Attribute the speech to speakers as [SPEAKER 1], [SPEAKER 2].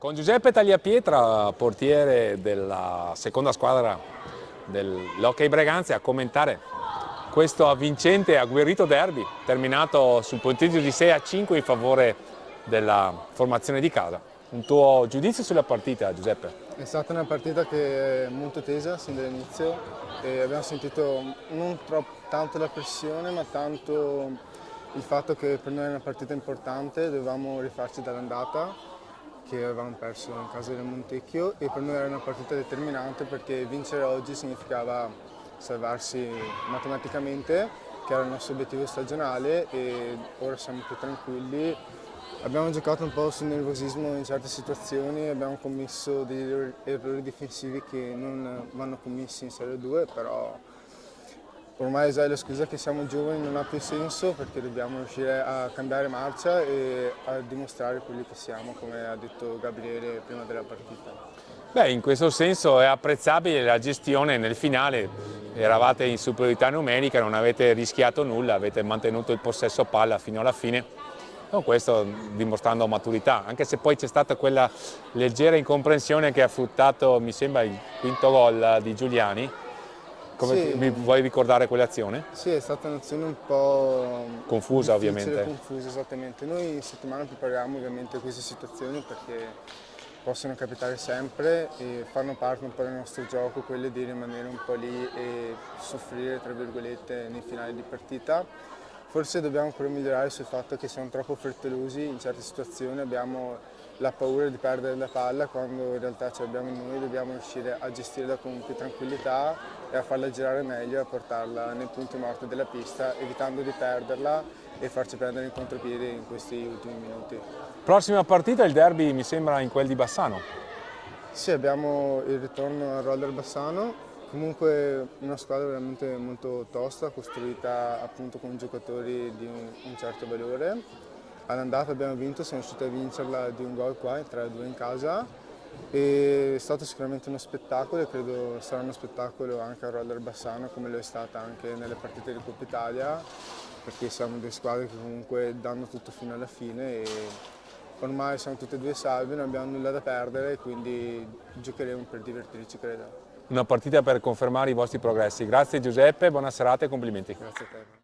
[SPEAKER 1] Con Giuseppe Tagliapietra, portiere della seconda squadra dell'Hockey Breganze, a commentare questo avvincente e agguerrito derby terminato sul punteggio di 6-5 in favore della formazione di casa. Un tuo giudizio sulla partita, Giuseppe?
[SPEAKER 2] È stata una partita che è molto tesa sin dall'inizio e abbiamo sentito non tanto la pressione ma tanto il fatto che per noi è una partita importante, dovevamo rifarci dall'andata che avevamo perso in casa del Montecchio e per noi era una partita determinante perché vincere oggi significava salvarsi matematicamente, che era il nostro obiettivo stagionale, e ora siamo più tranquilli. Abbiamo giocato un po' sul nervosismo in certe situazioni, abbiamo commesso degli errori difensivi che non vanno commessi in Serie 2, però ormai sai, la scusa che siamo giovani non ha più senso perché dobbiamo riuscire a cambiare marcia e a dimostrare quelli che siamo, come ha detto Gabriele prima della partita.
[SPEAKER 1] Beh, in questo senso è apprezzabile la gestione nel finale, eravate in superiorità numerica, non avete rischiato nulla, avete mantenuto il possesso palla fino alla fine, con questo dimostrando maturità, anche se poi c'è stata quella leggera incomprensione che ha fruttato, mi sembra, il quinto gol di Giuliani. Mi vuoi ricordare quell'azione?
[SPEAKER 2] Sì, è stata un'azione un po'
[SPEAKER 1] Confusa,
[SPEAKER 2] difficile,
[SPEAKER 1] ovviamente.
[SPEAKER 2] confusa, esattamente. Noi in settimana prepariamo ovviamente queste situazioni perché possono capitare sempre e fanno parte un po' del nostro gioco, quelle di rimanere un po' lì e soffrire, tra virgolette, nei finali di partita. Forse dobbiamo ancora migliorare sul fatto che siamo troppo frettolosi in certe situazioni, abbiamo la paura di perdere la palla quando in realtà ce l'abbiamo noi, dobbiamo riuscire a gestirla con più tranquillità e a farla girare meglio e a portarla nei punti morti della pista, evitando di perderla e farci prendere in contropiede in questi ultimi minuti.
[SPEAKER 1] Prossima partita, il derby mi sembra in quel di Bassano.
[SPEAKER 2] Sì, abbiamo il ritorno al Roller Bassano, comunque una squadra veramente molto tosta, costruita appunto con giocatori di un certo valore. All'andata abbiamo vinto, siamo riusciti a vincerla di un gol qua, 3-2 in casa. E è stato sicuramente uno spettacolo e credo sarà uno spettacolo anche a Roller Bassano come lo è stata anche nelle partite di Coppa Italia, perché siamo due squadre che comunque danno tutto fino alla fine e ormai siamo tutte e due salve, non abbiamo nulla da perdere, quindi giocheremo per divertirci, credo.
[SPEAKER 1] Una partita per confermare i vostri progressi. Grazie Giuseppe, buona serata e complimenti.
[SPEAKER 2] Grazie a te.